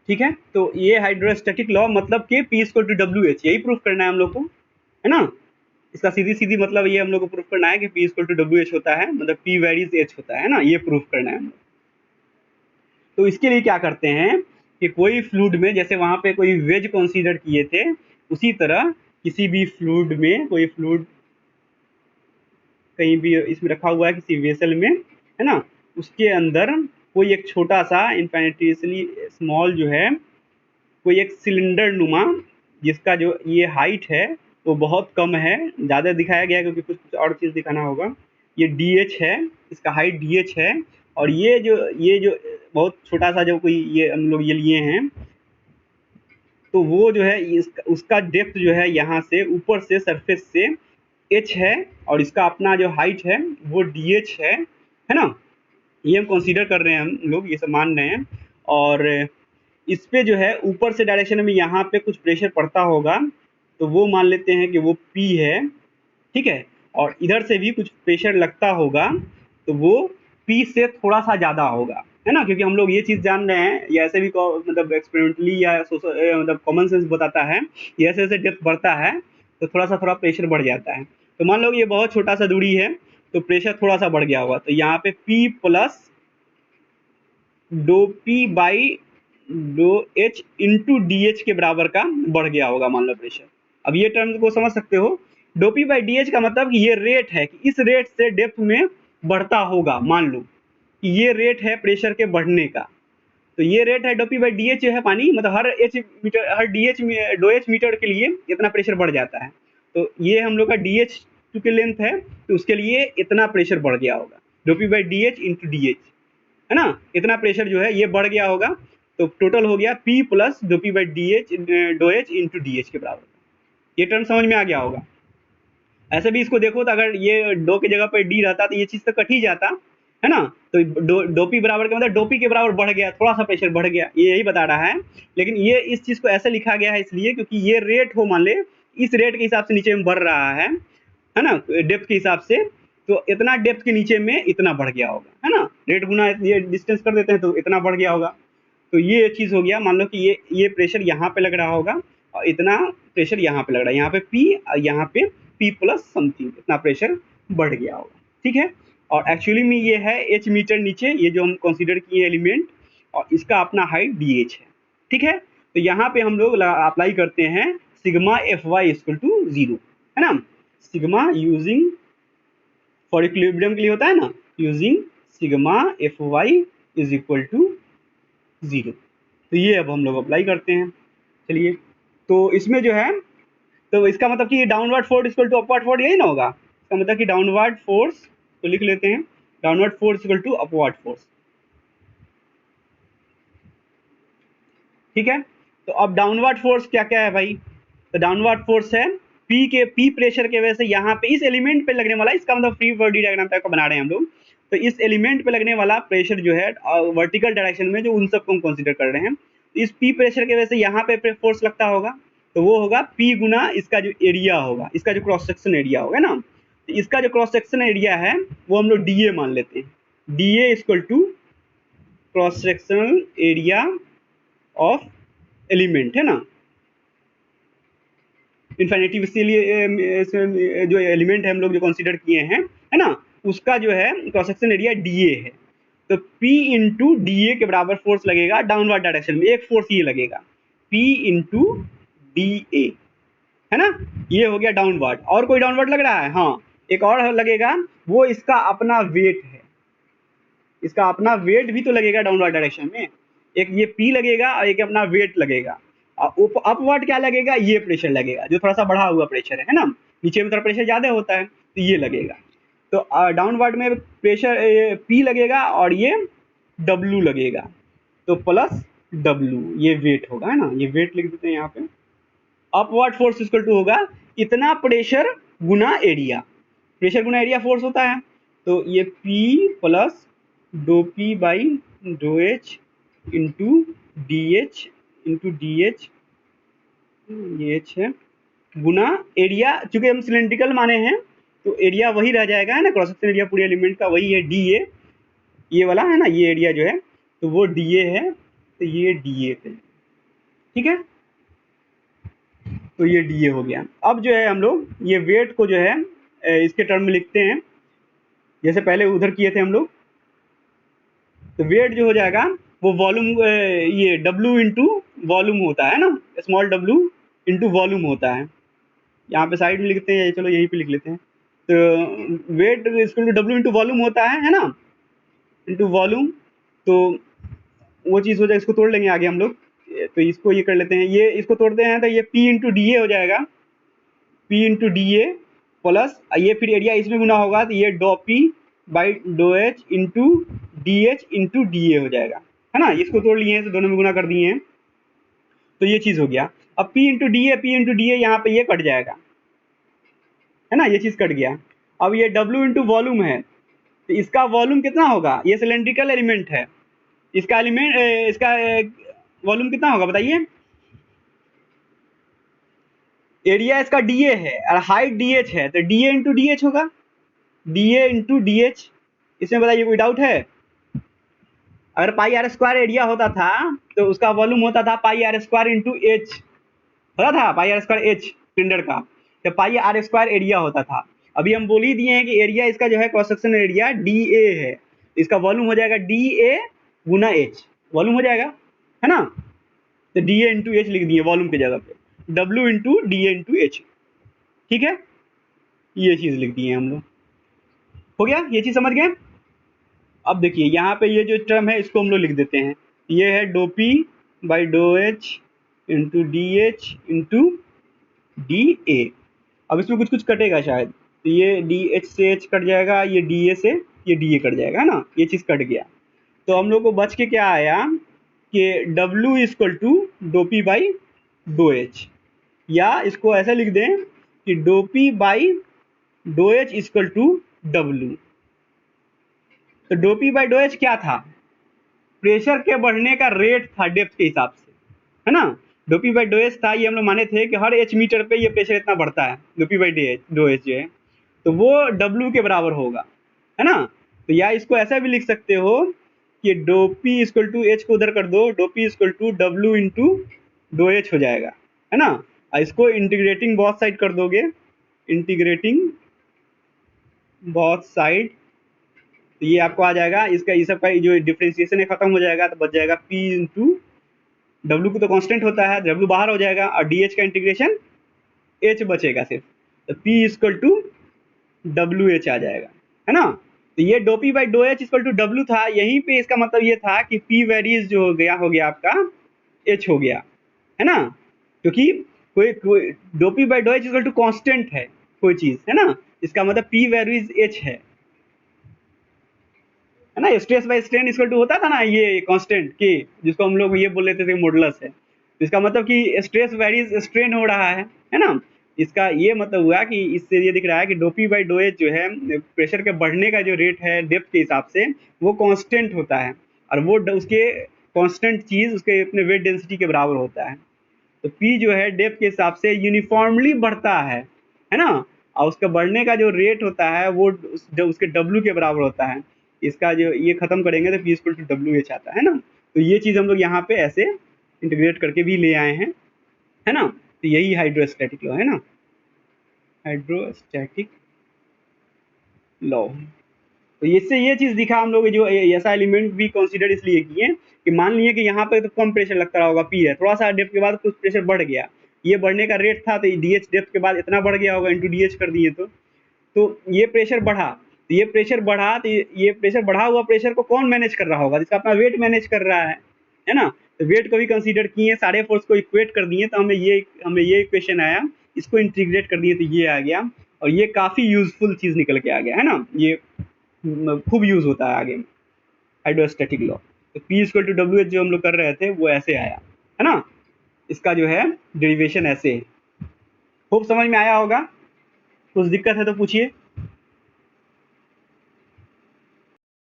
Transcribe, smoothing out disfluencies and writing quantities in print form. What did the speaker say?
ठीक है, तो ये हाइड्रोस्टैटिक लॉ मतलब कि P equal to W H, यही प्रूफ करना है हम लोग को, है ना। इसका सीधी सीधी मतलब ये हम लोग को प्रूफ करना है कि P equal to W H होता है, मतलब P वेरीज एच होता है ना, ये प्रूफ करना है हम लोग। तो इसके लिए क्या करते हैं कि कोई फ्लूइड में, जैसे वहाँ पे कोई वेज कंसीडर किए थे, उसी तरह किसी भी फ्लूइड में, कोई फ्लूइड कहीं भी इसमें रखा हुआ है किसी वेसल में, है ना, उसके अंदर कोई एक छोटा सा इन्फिनिटियसली स्मॉल जो है, कोई एक सिलेंडर नुमा, जिसका जो ये हाइट है वो बहुत कम है, ज़्यादा दिखाया गया है क्योंकि कुछ और चीज़ दिखाना होगा। ये डी एच है, इसका हाइट डी एच है, और ये जो बहुत छोटा सा जो कोई ये हम लोग ये लिए हैं, तो वो जो है उसका डेप्थ जो है यहाँ से ऊपर से सरफेस से एच है, और इसका अपना जो हाइट है वो डी एच है ना। ये हम कंसीडर कर रहे हैं, हम लोग ये सब मान रहे हैं। और इस पे जो है ऊपर से डायरेक्शन में यहाँ पे कुछ प्रेशर पड़ता होगा, तो वो मान लेते हैं कि वो P है, ठीक है। और इधर से भी कुछ प्रेशर लगता होगा, तो वो P से थोड़ा सा ज़्यादा होगा, है ना, क्योंकि हम लोग ये चीज़ जान रहे हैं, या ऐसे भी मतलब एक्सपेरिमेंटली या मतलब कॉमन सेंस बताता है, जैसे जैसे डेप्थ बढ़ता है तो थोड़ा प्रेशर बढ़ जाता है। तो मान लो ये बहुत छोटा सा दूरी है, तो प्रेशर थोड़ा सा बढ़ गया होगा, तो यहाँ पे P प्लस डो P by dough H into D H के बराबर का बढ़ गया होगा, मान लो प्रेशर। अब ये टर्म को समझ सकते हो, dough P by D H का मतलब कि ये रेट है कि इस रेट से डेप्थ में बढ़ता होगा, मान लो कि ये रेट है प्रेशर के बढ़ने का, तो ये रेट है do P by D H जो है पानी, मतलब हर एच मीटर, हर D H dough H meter के लिए इतना प्रेशर बढ़ जाता है। तो ये हम लोग का डी एच की लेंथ है, तो उसके लिए इतना प्रेशर बढ़ गया होगा, dough P by D H into D H, है ना, इतना प्रेशर जो है ये बढ़ गया होगा। तो टोटल हो गया P प्लस डो P by D H dough H into D H के बराबर। ये टर्म समझ में आ गया होगा। ऐसे भी इसको देखो तो अगर ये डो की जगह पर डी रहता तो ये चीज़ तो कट ही जाता, है ना। तो डोपी बराबर का मतलब डोपी के बराबर बढ़ गया, थोड़ा सा प्रेशर बढ़ गया, ये यही बता रहा है। लेकिन ये इस चीज़ को ऐसे लिखा गया है इसलिए क्योंकि ये रेट हो, मान ले इस रेट के हिसाब से नीचे में बढ़ रहा है ना, डेप्थ के हिसाब से, तो इतना डेप्थ के नीचे में इतना बढ़ गया होगा, है ना। रेट गुना ये डिस्टेंस कर देते हैं तो इतना बढ़ गया होगा। तो ये चीज़ हो गया, मान लो कि ये प्रेशर यहाँ पे लग रहा होगा, और इतना प्रेशर यहाँ पे लग रहा है, यहाँ पे P और यहाँ पे P प्लस समथिंग, इतना प्रेशर बढ़ गया होगा, ठीक है। और एक्चुअली में ये है H मीटर नीचे, ये जो हम कंसीडर किए एलिमेंट, और इसका अपना हाइट DH है, ठीक है। तो यहाँ पे हम लोग अप्लाई करते हैं सिग्मा Fy इक्वल टू 0, है ना। सिग्मा यूजिंग फॉर इक्विलिब्रियम के लिए होता है ना, using sigma Fy is equal to 0। तो ये अब हम लोग अप्लाई करते हैं। चलिए, तो इसमें जो है, तो इसका मतलब कि downward force equal to upward force, यही ना होगा। इसका मतलब कि डाउनवर्ड फोर्स, तो लिख लेते हैं downward force equal to upward force, ठीक है। तो अब डाउनवर्ड फोर्स क्या क्या है भाई, तो डाउनवर्ड फोर्स है पी प्रेशर के वजह से यहाँ पे इस एलिमेंट पे लगने वाला, इसका मतलब फ्री बॉडी डायग्राम टाइप का बना रहे हैं हम लोग। तो इस एलिमेंट पे लगने वाला प्रेशर जो है वर्टिकल डायरेक्शन में, जो उन सबको हम कंसीडर कर रहे हैं, इस पी प्रेशर की वजह से यहाँ पे फोर्स लगता होगा, तो वो होगा पी गुना इसका जो एरिया होगा, इसका जो क्रॉस सेक्शन एरिया होगा ना। तो इसका जो क्रॉस सेक्शन एरिया है वो हम लोग डी ए मान लेते हैं, D A equal to cross sectional area of element, है ना। इन्फिनिटी इसीलिए जो एलिमेंट है हम लोग जो कंसीडर किए हैं, है ना, उसका जो है cross section area D A है। तो P इंटू डी ए के बराबर फोर्स लगेगा डाउनवर्ड डायरेक्शन में, एक फोर्स ये लगेगा P इंटू डी ए, है ना। ये हो गया डाउनवर्ड। और कोई डाउनवर्ड लग रहा है, हाँ एक और लगेगा, वो इसका अपना वेट है, इसका अपना वेट भी तो लगेगा डाउनवर्ड डायरेक्शन में, एक ये P लगेगा और एक अपना वेट लगेगा। अपवर्ड क्या लगेगा, ये प्रेशर लगेगा जो थोड़ा सा बढ़ा हुआ प्रेशर है ना, नीचे में थोड़ा प्रेशर ज़्यादा होता है तो ये लगेगा। तो डाउनवर्ड में प्रेशर P लगेगा और ये W लगेगा, तो प्लस W ये वेट होगा, है ना, ये वेट लिख देते हैं यहाँ पे। अपवर्ड फोर्स इक्वल टू होगा इतना प्रेशर गुना एरिया, प्रेशर गुना एरिया फोर्स होता है, तो ये P प्लस डो P बाई डो H इंटू डी एच, ये H है, गुना एरिया, चूंकि हम सिलेंड्रिकल माने हैं तो एरिया वही रह जाएगा, है ना, क्रॉस सेक्शन एरिया पूरे एलिमेंट का वही है डी ए, ये वाला है ना, ये एरिया जो है तो वो डी ए है, तो ये डी ए पे, ठीक है, तो ये डी ए हो गया। अब जो है हम लोग ये वेट को जो है इसके टर्म में लिखते हैं, जैसे पहले उधर किए थे हम लोग। तो वेट जो हो जाएगा वो वॉल्यूम, ये डब्ल्यू इंटू वॉल्यूम होता है ना, स्मॉल डब्ल्यू इंटू वॉल्यूम होता है। यहाँ पे साइड में लिखते हैं, चलो यहीं पे लिख लेते हैं। तो weight equal to W into volume होता है ना, इंटू वॉल्यूम। तो वो चीज़ हो जाए, इसको तोड़ लेंगे आगे हम लोग। तो इसको ये कर लेते हैं, ये इसको तोड़ते हैं तो ये पी इंटू डी ए हो जाएगा, P into D A plus ये फिर एरिया इसमें गुना होगा तो ये do P by dough H into D A हो जाएगा, है ना। इसको तोड़ लिए हैं तो दोनों में गुना कर दिए हैं, तो ये चीज़ हो गया। अब पी इंटू डी ए यहाँ पे ये कट जाएगा, है ना, ये चीज़ कट गया। अब ये डब्ल्यू इंटू वॉल्यूम है, तो इसका वॉल्यूम कितना होगा, ये सिलेंड्रिकल एलिमेंट है, इसका एलिमेंट इसका वॉल्यूम कितना होगा बताइए। एरिया इसका डी ए है और हाइट डी एच है, तो D A into D H होगा, D A into D H. इसमें बताइए कोई डाउट है। अगर पाई आर स्क्वायर एरिया होता था तो उसका वॉल्यूम होता था पाई आर स्क्वायर इंटू एच, होता था पाई आर स्क्वायर एच सिलेंडर का, तो पाई आर स्क्वायर एरिया होता था। अभी हम बोल ही दिए हैं कि एरिया इसका जो है cross section area D A है, इसका वॉल्यूम हो जाएगा D A Guna H, volume हो जाएगा, है ना। तो डी ए इंटू एच लिख दिए वॉल्यूम की जगह पे, W into D A into H, ठीक है, ये चीज़ लिख दी है हम लोग। हो गया, ये चीज़ समझ गए। अब देखिए यहाँ पे ये जो टर्म है इसको हम लोग लिख देते हैं, ये है do P by dough H into D H into D A. अब इसमें कुछ कुछ कटेगा शायद, तो ये डी एच से एच कट जाएगा, ये डी ए से ये डी ए कट जाएगा, है ना, ये चीज़ कट गया। तो हम लोग को बच के क्या आया कि W equal to do P by dough H, या इसको ऐसा लिख दें कि dough P by dough H equal to W. तो do P by dough H क्या था, प्रेशर के बढ़ने का रेट था डेप्थ के हिसाब से, है ना। Dough P by dough H था, ये हम लोग माने थे कि हर एच मीटर पे ये प्रेशर इतना बढ़ता है, do P by dough H जो है, तो वो डब्ल्यू के बराबर होगा, है ना। तो या इसको ऐसा भी लिख सकते हो कि dough P equal to H को उधर कर दो, डो P equal to W into डो एच हो जाएगा, है ना। और इसको इंटीग्रेटिंग बोथ साइड कर दोगे, इंटीग्रेटिंग बोथ साइड, तो ये आपको आ जाएगा, इसका ये सब का जो डिफ्रेंशिएशन है खत्म हो जाएगा, तो बच जाएगा P इंटू डब्ल्यू को तो कांस्टेंट होता है, डब्ल्यू बाहर हो जाएगा और डी एच का इंटीग्रेशन एच बचेगा सिर्फ, तो P equal to W H आ जाएगा, है ना। तो ये do P by dough H equal to W था, यहीं पे इसका मतलब ये था कि P वेरीज जो हो गया आपका एच हो गया, है ना, क्योंकि कोई डो P by dough H equal to constant है कोई चीज़, है ना, इसका मतलब P वेरीज एच है ना। Stress by strain equal to होता था ना ये कांस्टेंट के, जिसको हम लोग ये बोल लेते थे मॉडुलस है, तो इसका मतलब कि स्ट्रेस वेरीज स्ट्रेन हो रहा है ना। इसका ये मतलब हुआ कि इससे ये दिख रहा है कि dough P by dough H जो है प्रेशर के बढ़ने का जो रेट है डेप्थ के हिसाब से वो कांस्टेंट होता है, और वो उसके कांस्टेंट चीज़ उसके अपने वेट डेंसिटी के बराबर होता है। तो पी जो है डेप्थ के हिसाब से यूनिफॉर्मली बढ़ता है ना, और उसका बढ़ने का जो रेट होता है वो जब उसके डब्ल्यू के बराबर होता है। इसका जो ये खत्म करेंगे तो P equal to W H आता है ना। तो ये चीज़ हम लोग यहाँ पे ऐसे इंटीग्रेट करके भी ले आए हैं, है ना। तो यही हाइड्रोस्टैटिक लॉ है ना, हाइड्रोस्टैटिक लॉ। तो इससे ये चीज़ दिखा हम लोग, जो ऐसा एलिमेंट भी कंसीडर इसलिए किए कि मान लिए कि यहाँ पे तो कम प्रेशर लगता रहा होगा, पी है, थोड़ा सा डेप्थ के बाद कुछ प्रेशर बढ़ गया, ये बढ़ने का रेट था, तो डी एच डेप्थ के बाद इतना बढ़ गया होगा, इंटू डी एच कर दिए तो ये प्रेशर बढ़ा, तो ये प्रेशर बढ़ा, तो ये प्रेशर बढ़ा हुआ प्रेशर को कौन मैनेज कर रहा होगा, जिसका अपना वेट मैनेज कर रहा है ना। तो वेट को भी कंसीडर किए, सारे फोर्स को इक्वेट कर दिए, तो हमें ये इक्वेशन आया, इसको इंटीग्रेट कर दिए तो ये आ गया, और ये काफ़ी यूजफुल चीज़ निकल के आ गया, है ना। ये खूब यूज़ होता है आगे हाइड्रोस्टैटिक लॉ। तो P equal to W H जो हम लोग कर रहे थे वो ऐसे आया, है ना। इसका जो है डेरिवेशन ऐसे है। खूब समझ में आया होगा, कुछ दिक्कत है तो पूछिए।